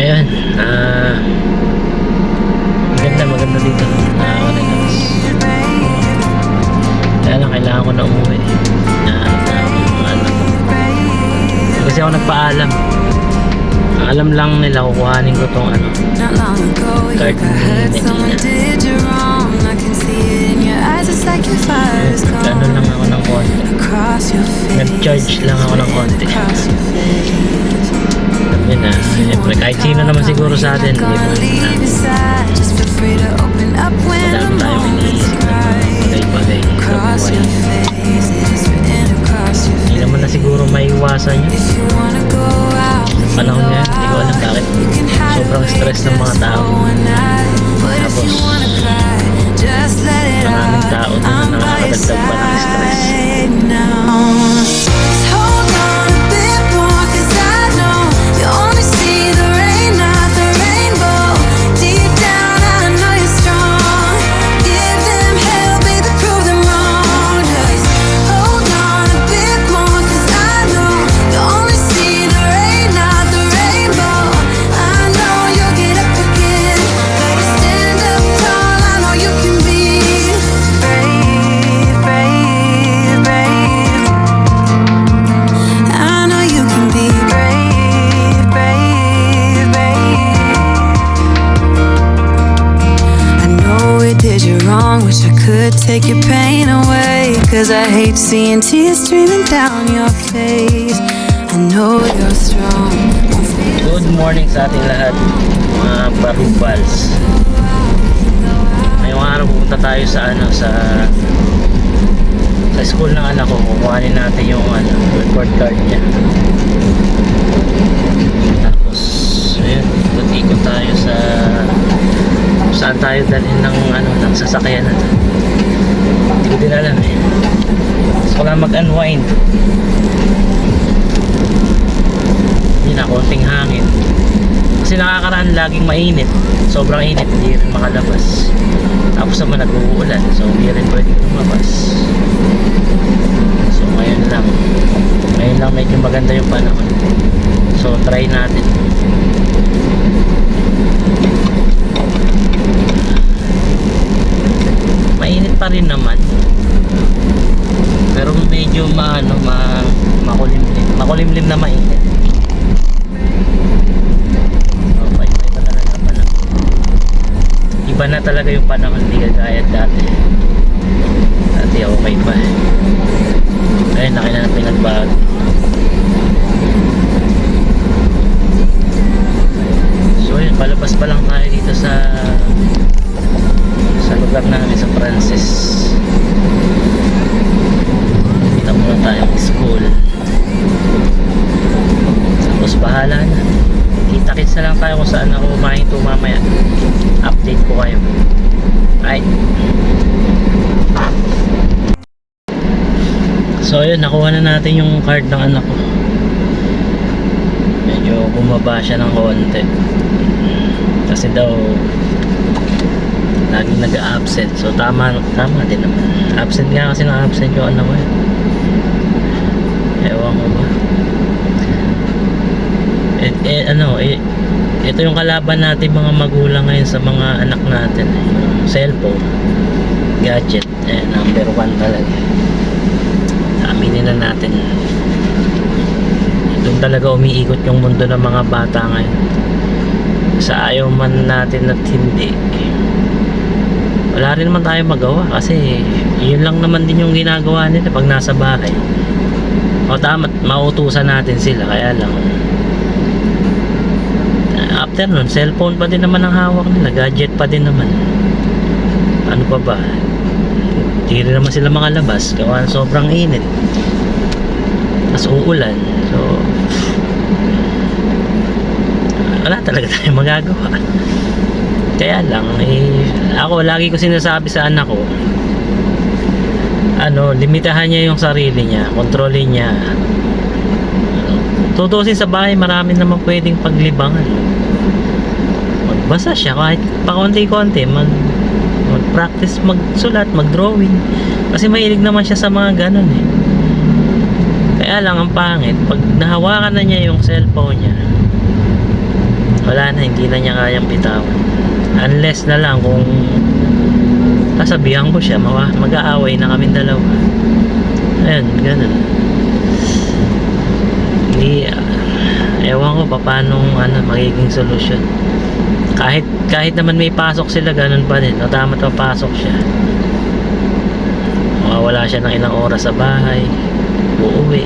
Ayan, maganda dito. Relax. Kaya lang, kailangan ko na umuwi. Kasi ako nagpaalam. Alam lang nila, kukuhanin ko tong card ni Nakina. Ano lang ako ng konti. Nag-charge lang ako ng konti. Sabi na, siyempre, kahit sino naman siguro sa atin, hindi mo madami tayong iniisip na bagay-bagay sa buhay. Hindi naman na siguro maiwasan yun. Panahon nga, hindi ko alam bakit sobrang stress ng mga tao. Tapos maraming tao din na nakakadagdag pa ng stress. Take your pain away, 'cause I hate seeing tears streaming down your face. I know you're strong. Good morning sa ating lahat, mga barubals. Ngayong araw pupunta tayo sa sa school ng anak ko. Kukuhanin natin yung report card niya. Tapos ayun, ikot tayo sa saan tayo dalhin ng sasakyan na to. Hindi ko din alam eh. Gusto ko lang mag-unwind. Hindi na, konting hangin. Kasi nakakaraan laging mainit. Sobrang init, hindi rin makalabas. Tapos naman nag-uulan, so hindi rin pwede lumabas. So ngayon lang medyo maganda yung panahon. So try natin. Mainit pa rin naman, pero medyo makulimlim na mainit. Iba na talaga yung panahon, hindi kagaya dati okay pa ayun, laki na pinagbago. So yun, palabas pa lang tayo dito sa lugar namin sa Francis. Kita muna tayong school, tapos bahala na, kita-kits na lang tayo kung saan ako kumain to mamaya. Update ko kayo. Right. So yun, nakuha na natin yung card ng anak ko. Medyo bumaba siya ng konti kasi daw laging nag-absent. So tama din naman. Absent nga kasi na-absent yung anak ko eh. Ewan ko ba. Ito yung kalaban natin mga magulang ngayon sa mga anak natin. Cellphone, gadget, number 1 talaga. Aminin na natin. Doon talaga umiikot yung mundo ng mga bata ngayon. Sa ayaw man natin at hindi, wala rin naman tayo magawa kasi yun lang naman din yung ginagawa nila pag nasa bahay. O tama, mautusan natin sila, kaya lang after nun, cellphone pa din naman ang hawak nila, gadget pa din naman. Ano pa ba, hindi rin naman sila makalabas gawa sobrang init, tas uulan. So wala talaga tayong magagawa. Kaya lang ako lagi ko sinasabi sa anak ko, limitahan niya yung sarili niya, kontrolin niya. Tutusin sa bahay, marami naman pwedeng paglibangan. Magbasa siya kahit pa konti-konti, mag-practice, magsulat, mag-drawing, kasi mahilig naman siya sa mga ganun eh. Kaya lang ang pangit, pag nahawakan na niya yung cellphone niya, wala na, hindi na niya kayang bitawan. Unless na lang kung sasabihan ko siya, mag-aaway na kaming dalawa. Ayun, ganun. Hindi, ewan ko pa paano magiging solusyon. Kahit naman may pasok sila, ganun pa din. O tama't papasok siya, mawawala siya ng ilang oras sa bahay, uuwi,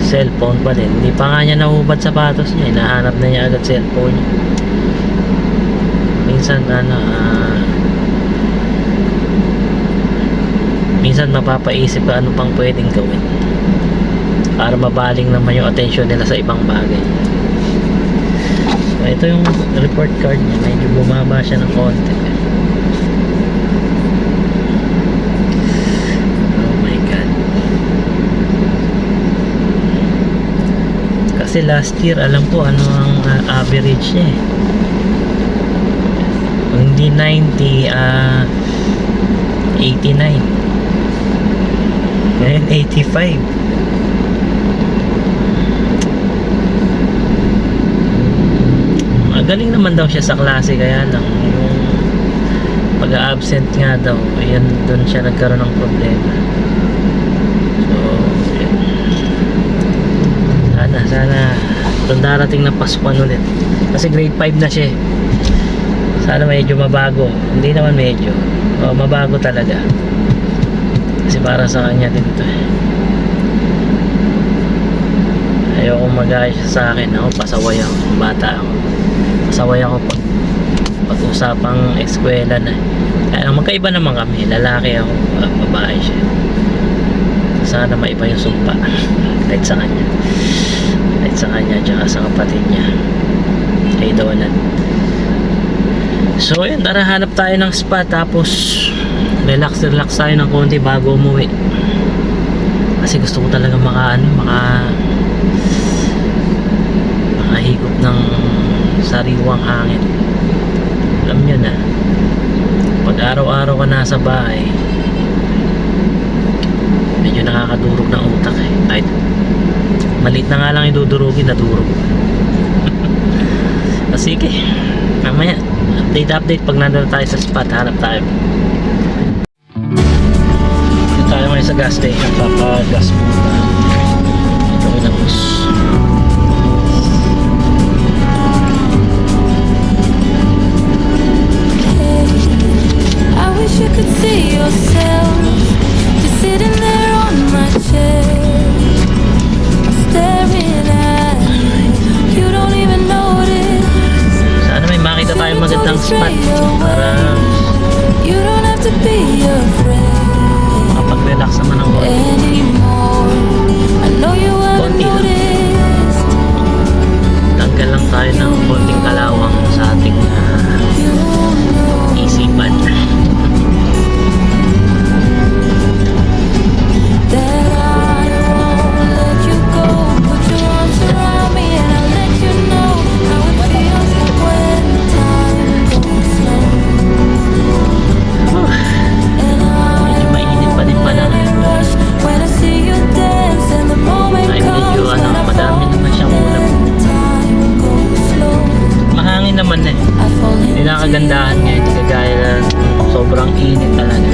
cellphone pa din. Hindi pa nga niya nahubad sapatos niya, hinahanap na niya agad cellphone niya. Minsan mapapaisip ka ano pang pwedeng gawin para mabaling naman yung attention nila sa ibang bagay. So, ito yung report card niya, medyo bumaba siya ng konti. Oh my god, kasi last year alam ko ano ang average niya eh. Kung hindi 90, 89. Ngayon 85. Magaling naman daw siya sa klase, kaya lang yung pag-absent nga daw, ayan, doon siya nagkaroon ng problema. So sana doon darating na Paskuhan ulit, kasi grade 5 na siya eh. Sana medyo mabago, hindi naman medyo, mabago talaga, kasi para sa kanya din to. Ayoko mag-ayos siya sa akin. Ako pasaway ako, bata ako, pasaway ako pag usapang eskwela na. Kaya magkaiba naman kami, lalaki ako, babae siya. Sana maiba yung sumpa kahit sa kanya, tsaka sa kapatid niya kay Donald. So yun, tara hanap tayo ng spot, tapos relax tayo ng konti bago umuwi, kasi gusto ko talaga makahigop ng sariwang hangin. Alam nyo na, pag araw-araw ka nasa bahay, medyo nakakadurog ng utak eh. Kahit maliit na nga lang idudurugin, nadurog. Sige, mamaya update pag nandun tayo sa spot, hanap tayo. Dito tayo ngayon sa gas station, papagas muna. Ito inapos. I wish you could see yourself just sitting there on my chair, staring at me. You don't even notice. Sana may makita tayong magandang spot para You don't have to be afraid makapag-relax naman ng konti. anymore. I know you haven't Konti lang. noticed. Tanggal lang tayo ng konting kalawang sa ating You know isipan. that I won't let you go. Put your arms around me and I'll let you know how it feels when time goes slow. And Medyo mainit pa din pala. I rush when I see you dance and the moment Ay, comes medyo when I madami fall. naman siyang ulap. Time goes slow. Mahangin naman eh. I fall Hindi into nakagandahan nga, hindi kagaya na sobrang init talaga.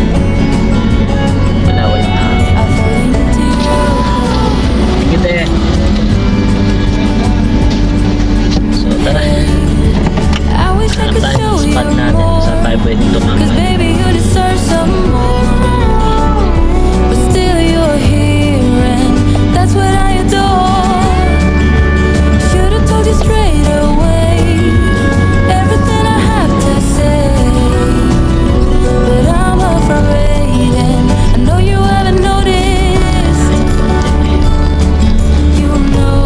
Walang hangin. I fall into your Kita eh. So tara, I wish I hanap could tayo show ng you spot natin kung saan tayo pwedeng more. Cause tumambay. baby you deserve some more. But still you're here and that's what I adore. Should've told you straight away everything I have to say, but I'm afraid and I know you haven't noticed. You know.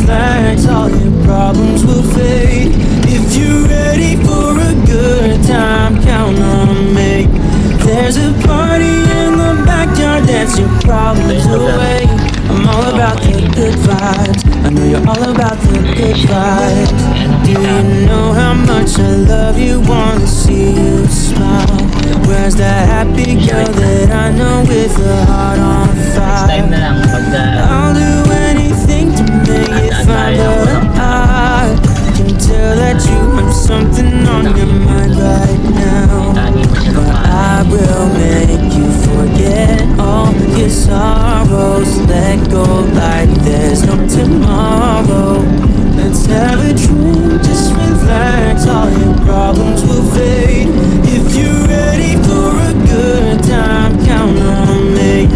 flags, all your problems will fade. If you're ready for a good time, count on me. There's a party in the backyard, dance your problems away. I'm all about the good vibes, I know you're all about the good vibes. Do you know how much I love you, wanna see you smile? Where's that happy girl that I know with a heart on Next time na fire? lang pag I'll do anything to make it find out. I can tell that you have something on your mind right now, tani mo siya ng but I will make you forget all your sorrows. Let go like there's no tomorrow. Let's have a drink, just relax, all your problems will fade. If you're ready for a good time, count on me.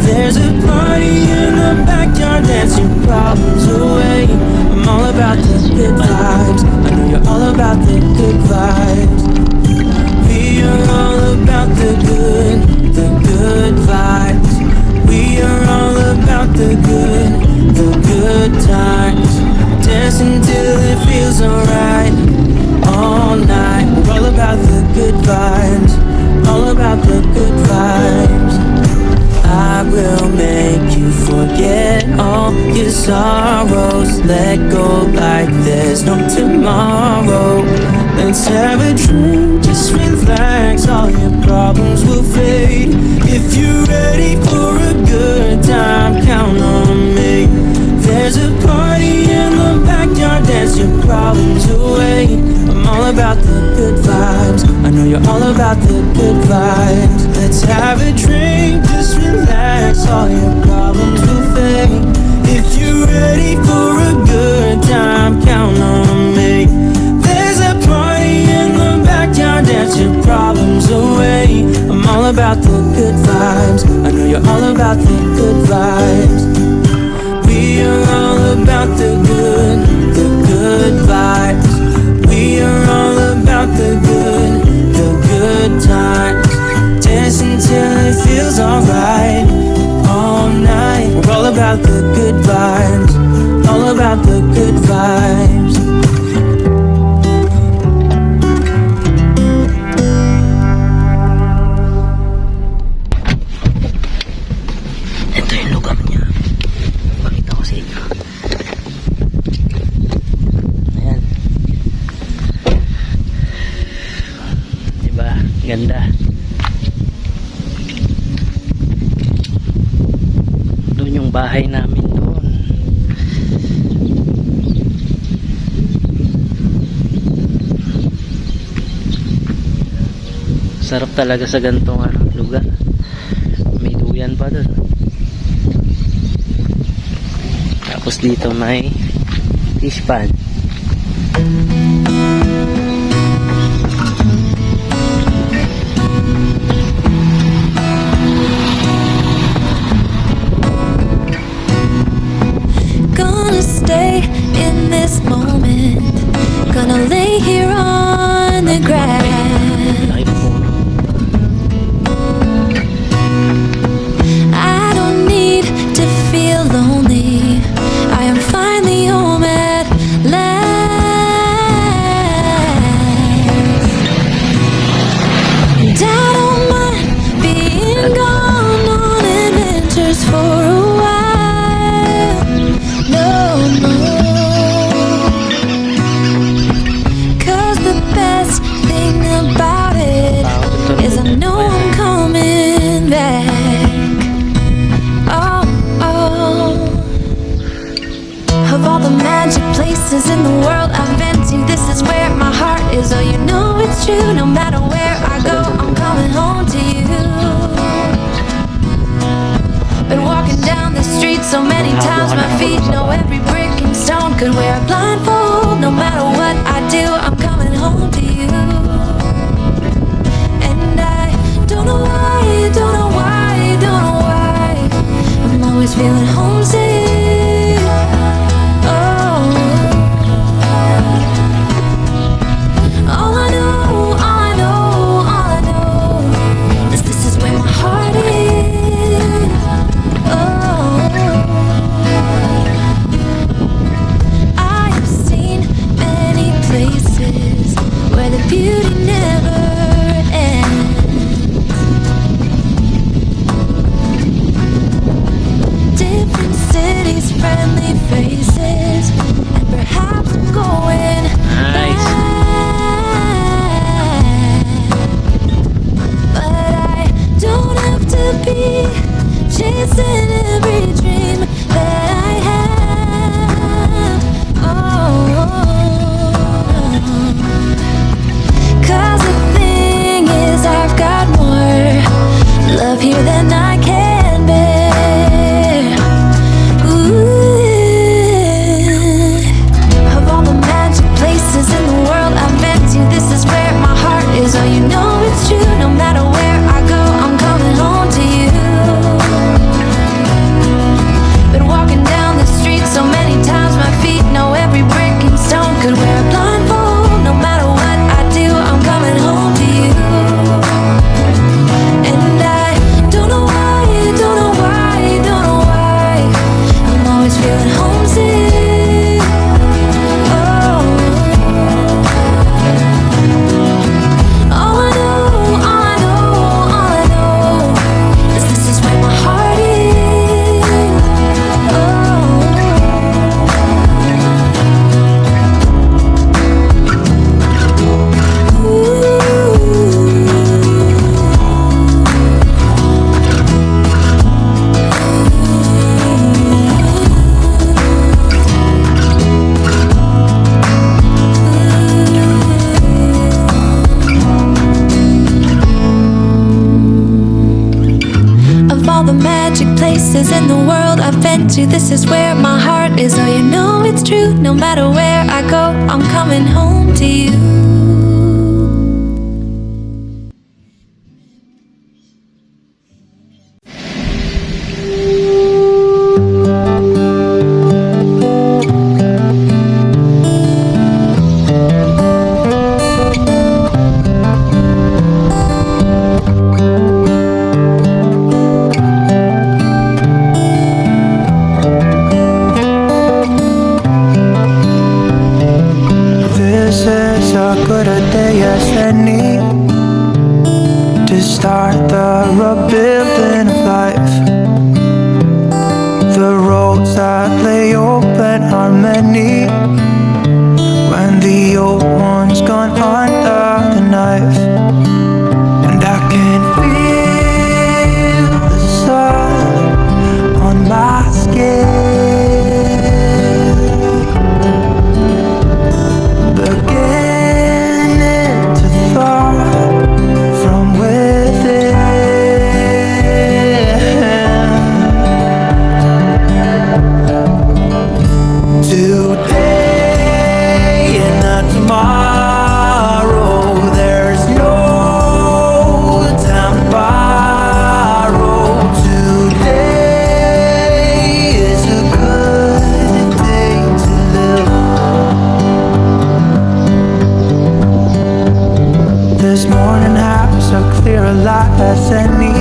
There's a party in the backyard, dance your problems away. I'm all about the good vibes, I know you're all about the good vibes. We are all about the good vibes. We are all about the good times. Dance until it feels alright, all night. We're all about the good vibes, all about the good vibes. I will make you forget all your sorrows. Let go like there's no tomorrow. Let's have a drink, just relax, all your problems will fade. If you're ready for a good time, count on me. There's a party in the backyard, dance your problems away. I'm all about the good vibes, I know you're all about the good vibes. Let's have a drink, just relax, all your problems will fade. If you're ready for a good time, count on me. There's a party in the backyard, dance your problems away. I'm all about the good vibes, I know you're all about the good vibes. We are all about the good vibes. We are all about the good times. Dance until it feels alright, all night. We're all about the good vibes, all about the good vibes. ito yung lugar niya. Pakita ko sa inyo. Ayan. Diba? Ganda. Doon yung bahay namin doon. Sarap talaga sa gantong lugar. May duyan pa doon. Tapos dito may fish pan. Gonna stay in this moment. Gonna lay here on the grass. Laki po. I don't need to feel lonely. I am finally home at last. And I don't mind being gone on adventures for a while. No, no. 'Cause the best thing about it is I know I'm coming back. Oh, oh. Of all the magic places in the world I've been to, this is where my heart is. Oh, you know it's true. No matter where I go, I'm coming home to you. Been walking down the street so many times, my feet know every brick and stone. Could wear a blindfold. No matter what I do, I'm coming home to you. And I don't know why, don't know why, don't know why I'm always feeling homesick. Oh, all I know, all I know, all I know is this is where my heart is. Oh, chasing every dream that I have. Oh, 'cause the thing is, I've got more love here than I can bear. Ooh. Of all the magic places in the world I've been to, this is where my heart is. Oh, you know it's true. No matter where I go, I'm coming home to you. Been walking down the street so many times, my feet know every brick and stone. Could wear a blindfold. No matter what I do, I'm coming home to you. And I don't know why, don't know why, don't know why I'm always feeling homesick. Oh, all I know, all I know, all I know is this is where my heart is. Of all the magic places in the world I've been to, this is where my heart is. Oh, you know it's true. No matter where I go, I'm coming home to you. This is as good a day as any to start the rebuilding of life. The roads that lay open are many when the old one's gone under the knife. And I can feel the sun on my skin, beginning to thaw from within. Today and not tomorrow, there's no time to borrow. Today is a good day to live. This morning has a clear light as any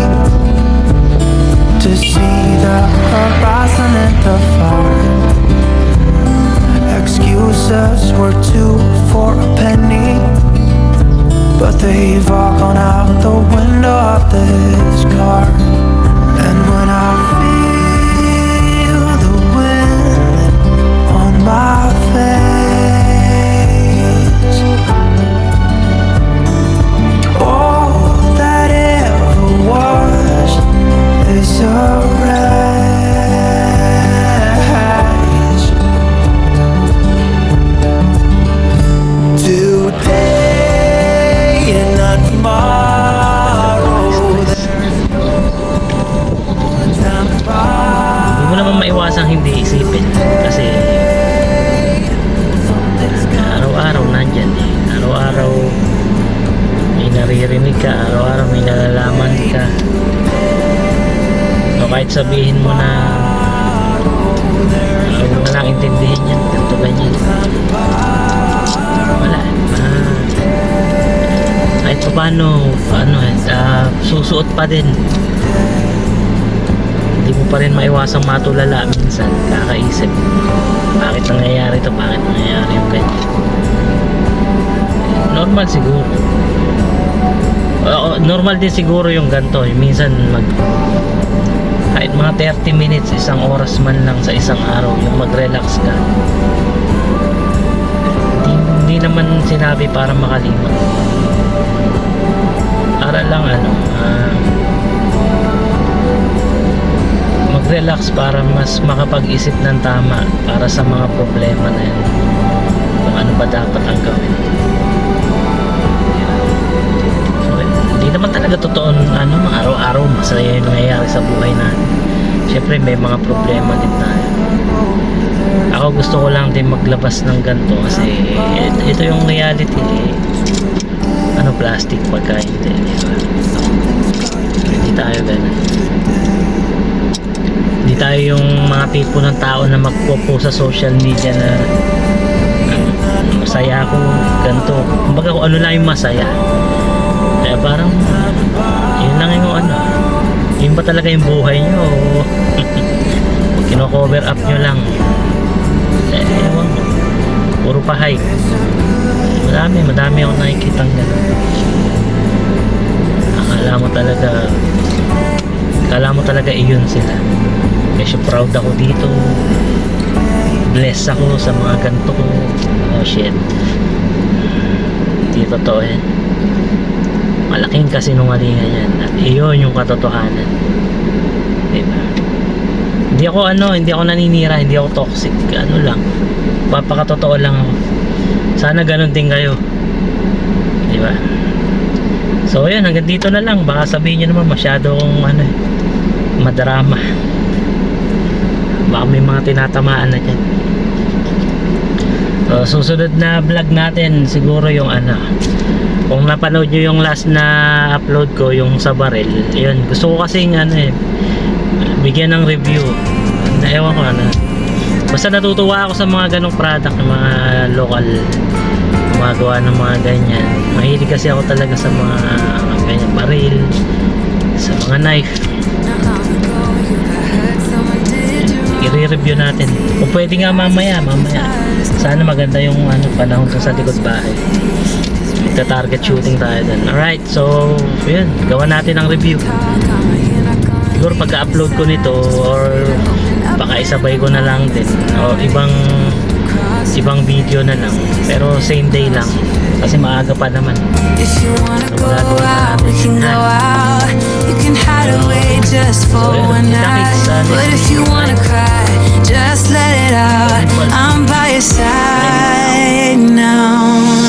to see the horizon and the far. Excuses were two for a penny, but they've all gone out the window of this car. And when I feel the wind on my face, all that ever was is a rage. Today and not tomorrow, there's no time to Hindi mo naman maiwasang hindi isipin kasi araw-araw nandyan eh. Araw-araw may naririnig ka, araw-araw may nalalaman ka. So kahit sabihin mo na huwag mo na lang intindihin yan, ganito ganyan, wala kahit pa paano susuot pa din. Hindi mo pa rin maiwasang matulala minsan, kakaisip bakit nangyayari ito, bakit nangyayari yung ganyan. Normal siguro. Oo, normal din siguro yung ganito. Minsan kahit mga 30 minutes, isang oras man lang sa isang araw, yung mag-relax ka. Hindi naman sinabi para makalimot. Para lang mag-relax para mas makapag-isip ng tama para sa mga problema na yan, kung ano ba dapat ang gawin. So, hindi naman talaga totoo ano, araw-araw masaya yung nangyayari sa buhay natin. Siyempre may mga problema din tayo. Ako gusto ko lang din maglabas ng ganito kasi ito yung reality ano, plastic pagka hindi, di ba? Hindi tayo ganun. Hindi tayo yung mga tipo ng tao na magpo-post sa social media na masaya ako, ganito. Kumbaga kung ano lang yung masaya. Kaya parang yun lang yung ano, yun ba talaga yung buhay nyo o kino-cover up nyo lang? Ewan ko, puro pa hype. Madami akong nakikitang gano'n. Akala mo talaga iyon sila. Kasi proud ako dito, blessed ako sa mga ganito ko. Oh shit, hindi totoo yan. Malaking kasinungalingan yan at iyon yung katotohanan, diba? Hindi ako naninira, hindi ako toxic, ano lang, papakatotoo lang ako. Sana ganun din kayo, diba? So yun, hanggang dito na lang. Baka sabihin nyo naman masyado akong madrama, baka may mga tinatamaan na dyan. So susunod na vlog natin siguro yung kung napanood nyo yung last na upload ko, yung sa baril, yun, gusto ko kasing bigyan ng review. Ewan ko basta natutuwa ako sa mga ganong product, mga local gumagawa ng mga ganyan. Mahilig kasi ako talaga sa mga ganyan baril, sa mga knife. I-review natin kung pwede nga mamaya. Sana maganda yung panahon sa likod bahay. Target shooting tayo dun. Alright, so yun, gawa natin ang review. Siguro pagka-upload ko nito or baka isabay ko na lang din o ibang video na lang, pero same day lang kasi maaga pa naman. If you wanna go out, we can go out. You can hide away just for one night. But if you wanna cry, just let it out. I'm by your side now.